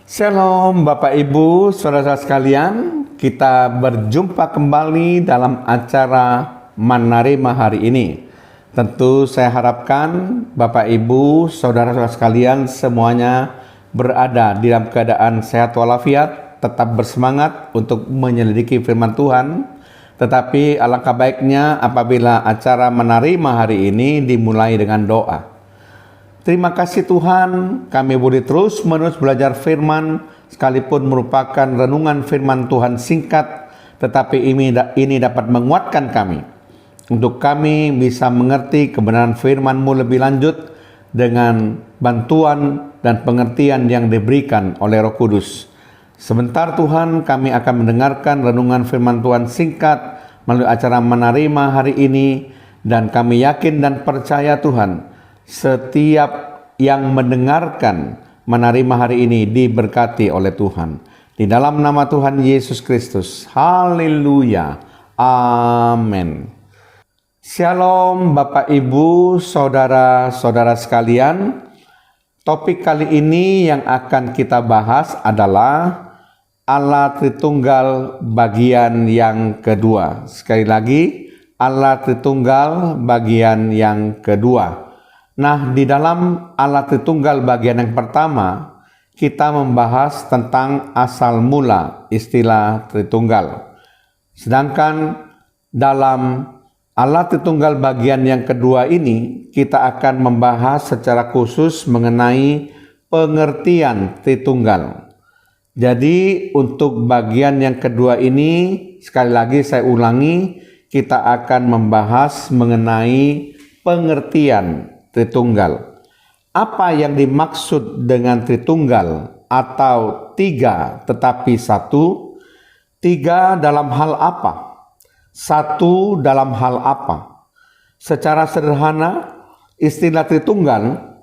Shalom Bapak Ibu, saudara sekalian, kita berjumpa kembali dalam acara Menerima hari ini. Tentu saya harapkan Bapak Ibu, saudara-saudara sekalian semuanya berada di dalam keadaan sehat walafiat, tetap bersemangat untuk menyelidiki firman Tuhan. Tetapi alangkah baiknya apabila acara Menerima hari ini dimulai dengan doa. Terima kasih Tuhan, kami boleh terus-menerus belajar firman, sekalipun merupakan renungan firman Tuhan singkat, tetapi ini dapat menguatkan kami, untuk kami bisa mengerti kebenaran firman-Mu lebih lanjut dengan bantuan dan pengertian yang diberikan oleh Roh Kudus. Sebentar Tuhan, kami akan mendengarkan renungan firman Tuhan singkat melalui acara Menerima hari ini, dan kami yakin dan percaya Tuhan, setiap yang mendengarkan Menerima hari ini diberkati oleh Tuhan. Di dalam nama Tuhan Yesus Kristus. Haleluya. Amin. Shalom Bapak Ibu, saudara-saudara sekalian. Topik kali ini yang akan kita bahas adalah Allah Tritunggal bagian yang kedua. Sekali lagi, Allah Tritunggal bagian yang kedua. Nah, di dalam Allah Tritunggal bagian yang pertama, kita membahas tentang asal mula istilah Tritunggal. Sedangkan dalam Allah Tritunggal bagian yang kedua ini, kita akan membahas secara khusus mengenai pengertian Tritunggal. Jadi untuk bagian yang kedua ini, sekali lagi saya ulangi, kita akan membahas mengenai pengertian Tritunggal. Apa yang dimaksud dengan Tritunggal atau tiga tetapi satu? Tiga dalam hal apa? Satu dalam hal apa? Secara sederhana, istilah Tritunggal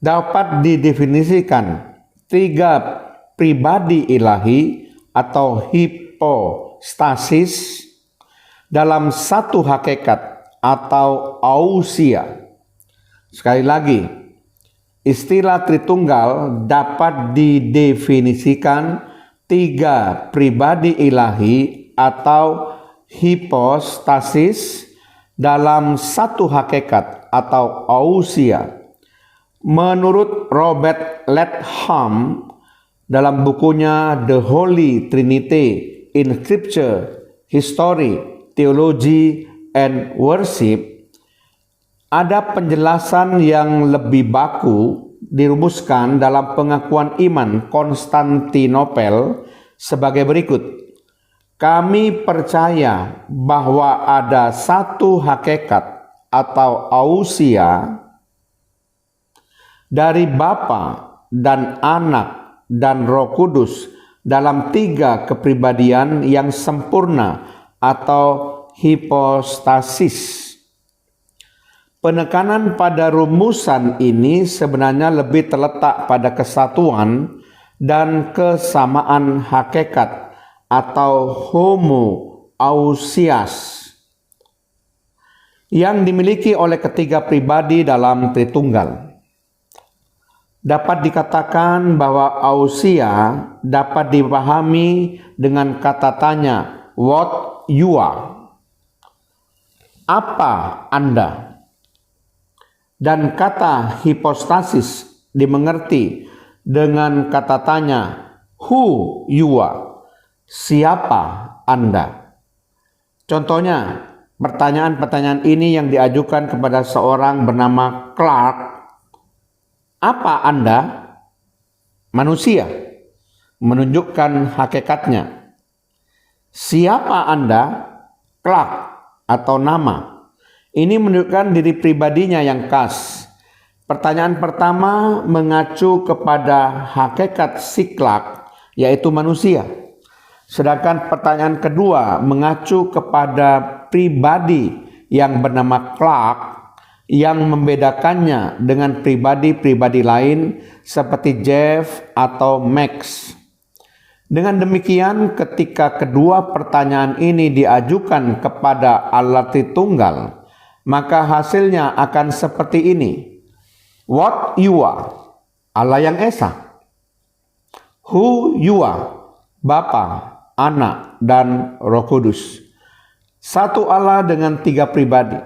dapat didefinisikan tiga pribadi ilahi atau hipostasis dalam satu hakikat atau ousia. Sekali lagi, istilah Tritunggal dapat didefinisikan tiga pribadi ilahi atau hipostasis dalam satu hakikat atau ousia. Menurut Robert Latham dalam bukunya The Holy Trinity in Scripture, History, Theology, and Worship, ada penjelasan yang lebih baku dirumuskan dalam pengakuan iman Konstantinopel sebagai berikut. Kami percaya bahwa ada satu hakikat atau ousia dari Bapa dan Anak dan Roh Kudus dalam tiga kepribadian yang sempurna atau hipostasis. Penekanan pada rumusan ini sebenarnya lebih terletak pada kesatuan dan kesamaan hakikat atau homoousias yang dimiliki oleh ketiga pribadi dalam Tritunggal. Dapat dikatakan bahwa ousia dapat dipahami dengan kata tanya, what you are? Apa Anda? Dan kata hipostasis dimengerti dengan kata tanya, who you are? Siapa Anda? Contohnya, pertanyaan-pertanyaan ini yang diajukan kepada seorang bernama Clark. Apa Anda? Manusia. Menunjukkan hakikatnya. Siapa Anda? Clark atau nama. Ini menunjukkan diri pribadinya yang khas. Pertanyaan pertama mengacu kepada hakikat si Clark, yaitu manusia. Sedangkan pertanyaan kedua mengacu kepada pribadi yang bernama Clark yang membedakannya dengan pribadi-pribadi lain seperti Jeff atau Max. Dengan demikian, ketika kedua pertanyaan ini diajukan kepada Allah Tritunggal, maka hasilnya akan seperti ini. What you are? Allah yang Esa. Hu Yua, Bapa, Anak, dan Roh Kudus. Satu Allah dengan tiga pribadi.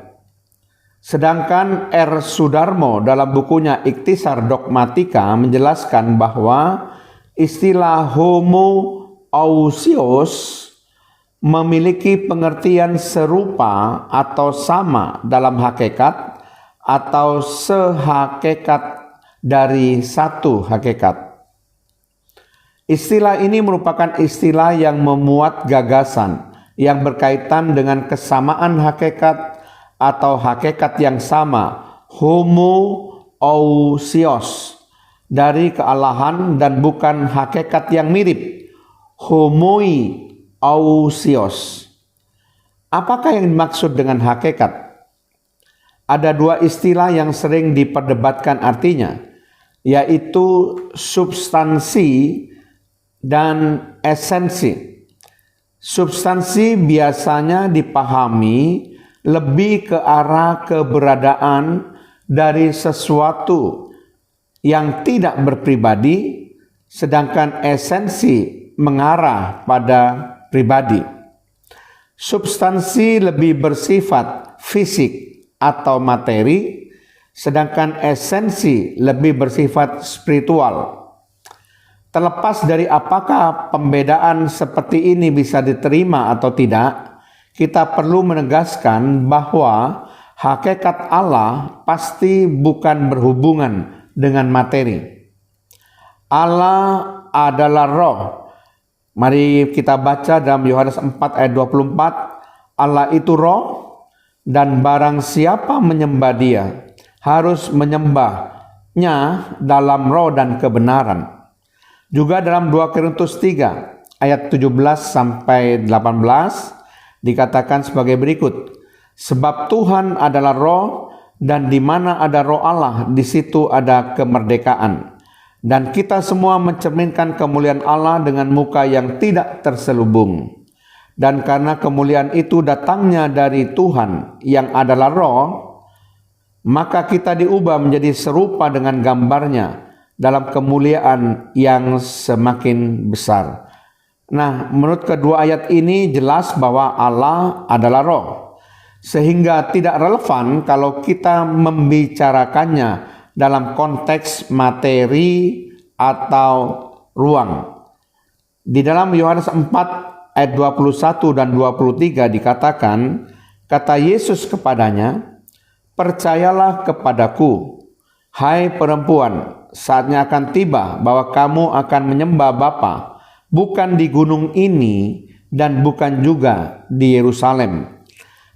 Sedangkan R. Sudarmo dalam bukunya Ikhtisar Dogmatika menjelaskan bahwa istilah homoousios memiliki pengertian serupa atau sama dalam hakikat atau sehakikat dari satu hakikat. Istilah ini merupakan istilah yang memuat gagasan yang berkaitan dengan kesamaan hakikat atau hakikat yang sama, homoousios, dari kealahan dan bukan hakikat yang mirip, homoiousios. Apakah yang dimaksud dengan hakikat? Ada dua istilah yang sering diperdebatkan artinya, yaitu substansi dan esensi. Substansi biasanya dipahami lebih ke arah keberadaan dari sesuatu yang tidak berpribadi, sedangkan esensi mengarah pada pribadi. Substansi lebih bersifat fisik atau materi, sedangkan esensi lebih bersifat spiritual. Terlepas dari apakah pembedaan seperti ini bisa diterima atau tidak, kita perlu menegaskan bahwa hakikat Allah pasti bukan berhubungan dengan materi. Allah adalah roh. Mari kita baca dalam Yohanes 4 ayat 24, Allah itu roh, dan barang siapa menyembah Dia harus menyembahnya dalam roh dan kebenaran. Juga dalam 2 Korintus 3 ayat 17 sampai 18 dikatakan sebagai berikut. Sebab Tuhan adalah roh, dan di mana ada roh Allah, di situ ada kemerdekaan. Dan kita semua mencerminkan kemuliaan Allah dengan muka yang tidak terselubung. Dan karena kemuliaan itu datangnya dari Tuhan yang adalah roh, maka kita diubah menjadi serupa dengan gambarnya dalam kemuliaan yang semakin besar. Nah, menurut kedua ayat ini jelas bahwa Allah adalah roh, sehingga tidak relevan kalau kita membicarakannya dalam konteks materi atau ruang. Di dalam Yohanes 4 ayat 21 dan 23 dikatakan, kata Yesus kepadanya, percayalah kepadaku, hai perempuan, saatnya akan tiba bahwa kamu akan menyembah Bapa, bukan di gunung ini dan bukan juga di Yerusalem.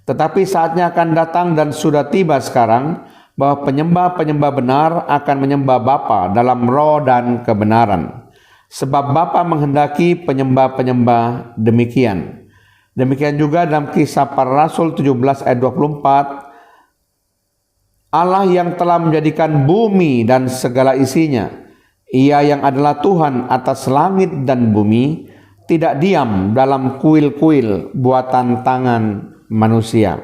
Tetapi saatnya akan datang dan sudah tiba sekarang bahwa penyembah-penyembah benar akan menyembah Bapa dalam roh dan kebenaran. Sebab Bapa menghendaki penyembah-penyembah demikian. Demikian juga dalam Kisah Para Rasul 17 ayat 24, Allah yang telah menjadikan bumi dan segala isinya, Ia yang adalah Tuhan atas langit dan bumi, tidak diam dalam kuil-kuil buatan tangan manusia.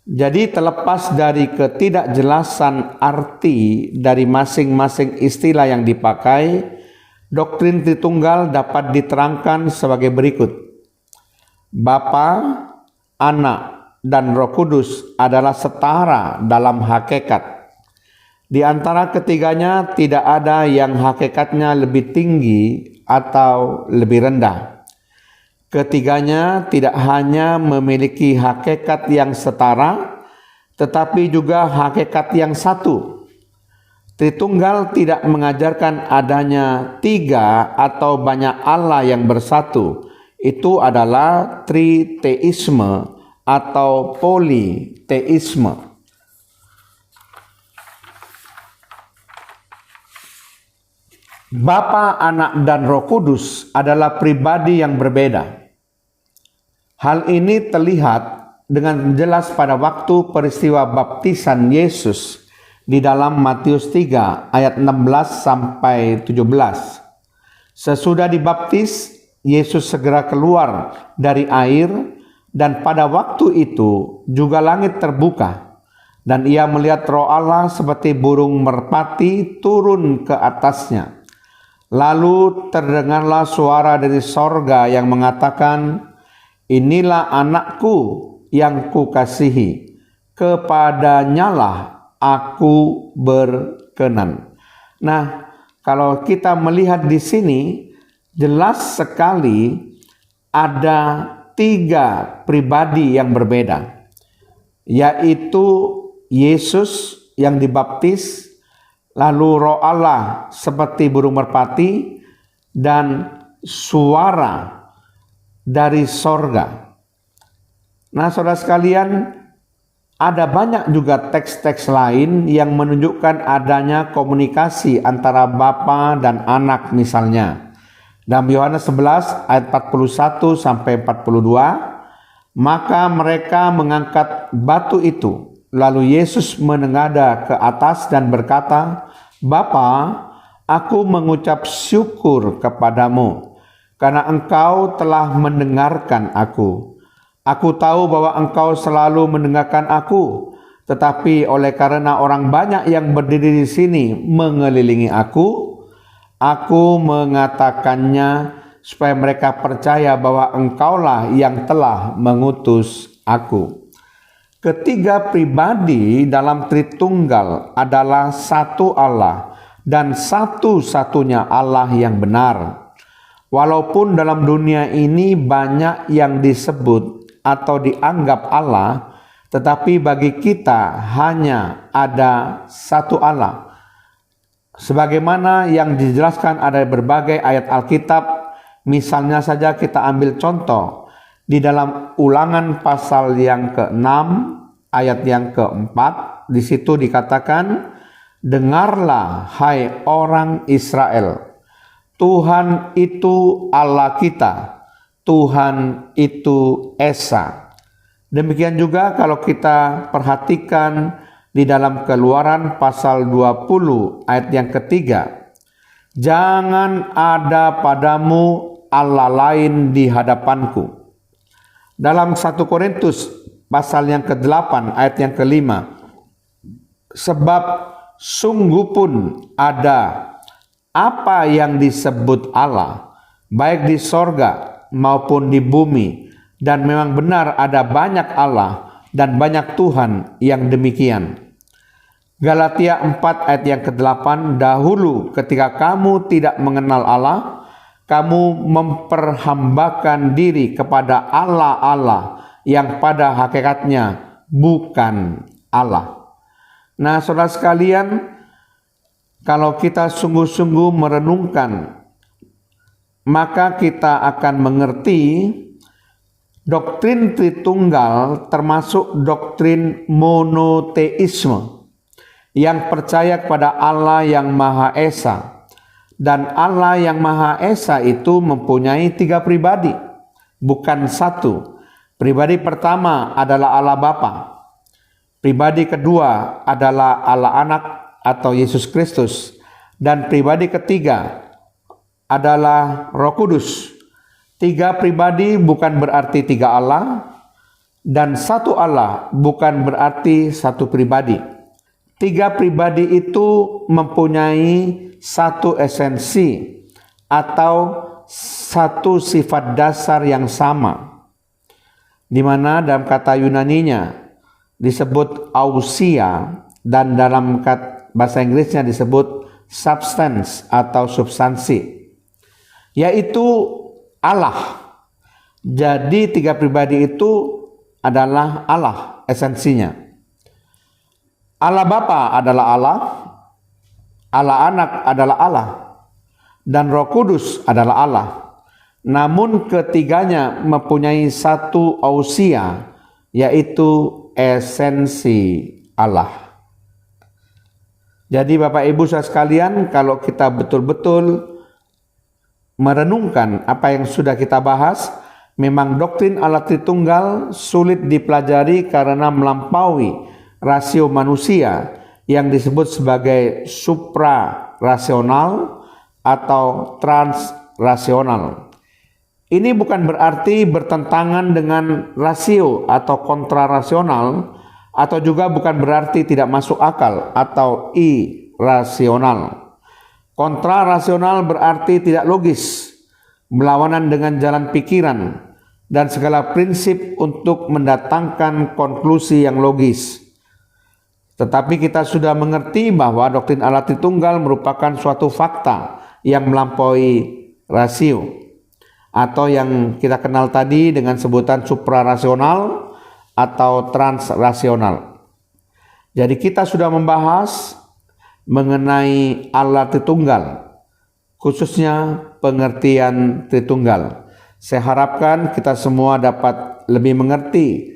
Jadi terlepas dari ketidakjelasan arti dari masing-masing istilah yang dipakai, doktrin Tritunggal dapat diterangkan sebagai berikut. Bapa, Anak, dan Roh Kudus adalah setara dalam hakikat. Di antara ketiganya tidak ada yang hakikatnya lebih tinggi atau lebih rendah. Ketiganya tidak hanya memiliki hakikat yang setara, tetapi juga hakikat yang satu. Tritunggal tidak mengajarkan adanya tiga atau banyak Allah yang bersatu. Itu adalah triteisme atau politeisme. Bapa, Anak, dan Roh Kudus adalah pribadi yang berbeda. Hal ini terlihat dengan jelas pada waktu peristiwa baptisan Yesus di dalam Matius 3 ayat 16 sampai 17. Sesudah dibaptis, Yesus segera keluar dari air, dan pada waktu itu juga langit terbuka, dan ia melihat Roh Allah seperti burung merpati turun ke atasnya. Lalu terdengarlah suara dari sorga yang mengatakan, "Inilah anakku yang kukasihi, kepadanyalah aku berkenan." Nah, kalau kita melihat di sini, jelas sekali ada 3 pribadi yang berbeda, yaitu Yesus yang dibaptis, lalu Roh Allah seperti burung merpati, dan suara dari sorga. Nah, saudara sekalian, ada banyak juga teks-teks lain yang menunjukkan adanya komunikasi antara Bapa dan Anak misalnya. Dalam Yohanes 11 ayat 41 sampai 42, maka mereka mengangkat batu itu. Lalu Yesus menengadah ke atas dan berkata, "Bapa, aku mengucap syukur kepadamu, karena Engkau telah mendengarkan aku. Aku tahu bahwa Engkau selalu mendengarkan aku, tetapi oleh karena orang banyak yang berdiri di sini mengelilingi aku mengatakannya supaya mereka percaya bahwa Engkaulah yang telah mengutus aku." Ketiga pribadi dalam Tritunggal adalah satu Allah dan satu-satunya Allah yang benar. Walaupun dalam dunia ini banyak yang disebut atau dianggap Allah, tetapi bagi kita hanya ada satu Allah. Sebagaimana yang dijelaskan ada berbagai ayat Alkitab, misalnya saja kita ambil contoh di dalam Ulangan pasal yang ke-6 ayat yang ke-4, di situ dikatakan, "Dengarlah hai orang Israel, Tuhan itu Allah kita, Tuhan itu Esa." Demikian juga kalau kita perhatikan di dalam Keluaran pasal 20 ayat yang ketiga, "Jangan ada padamu Allah lain di hadapanku." Dalam 1 Korintus pasal yang ke-8 ayat yang ke-5, "Sebab sungguh pun ada apa yang disebut Allah, baik di sorga maupun di bumi, dan memang benar ada banyak Allah dan banyak Tuhan yang demikian." Galatia 4 ayat yang ke-8, "Dahulu ketika kamu tidak mengenal Allah, kamu memperhambakan diri kepada Allah-Allah yang pada hakikatnya bukan Allah." Nah, saudara sekalian, kalau kita sungguh-sungguh merenungkan, maka kita akan mengerti doktrin Tritunggal termasuk doktrin monoteisme yang percaya kepada Allah yang Maha Esa. Dan Allah yang Maha Esa itu mempunyai 3 pribadi, bukan satu. Pribadi pertama adalah Allah Bapa. Pribadi kedua adalah Allah Anak atau Yesus Kristus. Dan pribadi ketiga adalah Roh Kudus. 3 pribadi bukan berarti 3 Allah, dan satu Allah bukan berarti satu pribadi. 3 pribadi itu mempunyai satu esensi atau satu sifat dasar yang sama, di mana dalam kata Yunaninya disebut ousia dan dalam bahasa Inggrisnya disebut substance atau substansi, yaitu Allah. Jadi 3 pribadi itu adalah Allah esensinya. Allah Bapa adalah Allah, Allah Anak adalah Allah, dan Roh Kudus adalah Allah. Namun ketiganya mempunyai satu ousia, yaitu esensi Allah. Jadi Bapak Ibu saudara sekalian, kalau kita betul-betul merenungkan apa yang sudah kita bahas, memang doktrin Allah Tritunggal sulit dipelajari karena melampaui rasio manusia yang disebut sebagai supra-rasional atau trans-rasional. Ini bukan berarti bertentangan dengan rasio atau kontrarasional, atau juga bukan berarti tidak masuk akal atau irasional. Kontrarasional berarti tidak logis, berlawanan dengan jalan pikiran, dan segala prinsip untuk mendatangkan konklusi yang logis. Tetapi kita sudah mengerti bahwa doktrin Allah Tritunggal merupakan suatu fakta yang melampaui rasio, atau yang kita kenal tadi dengan sebutan suprarasional atau transrasional. Jadi kita sudah membahas mengenai Allah Tritunggal, khususnya pengertian Tritunggal. Saya harapkan kita semua dapat lebih mengerti,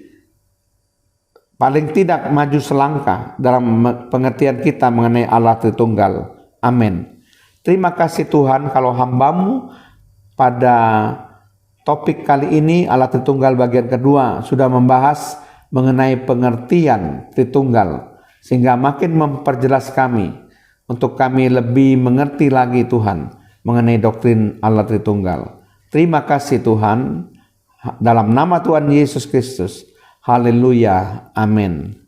paling tidak maju selangkah dalam pengertian kita mengenai Allah Tritunggal. Amin. Terima kasih Tuhan kalau hamba-Mu pada topik kali ini Allah Tritunggal bagian kedua sudah membahas mengenai pengertian Tritunggal, sehingga makin memperjelas kami untuk kami lebih mengerti lagi Tuhan mengenai doktrin Allah Tritunggal. Terima kasih Tuhan, dalam nama Tuhan Yesus Kristus. Haleluya. Amin.